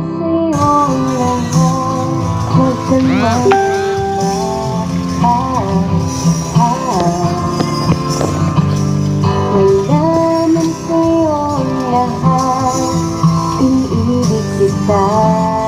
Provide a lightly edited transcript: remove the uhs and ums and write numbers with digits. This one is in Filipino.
sa'yong lahat. Huwag ka wala man sa'yong lahat. Iniibig kita.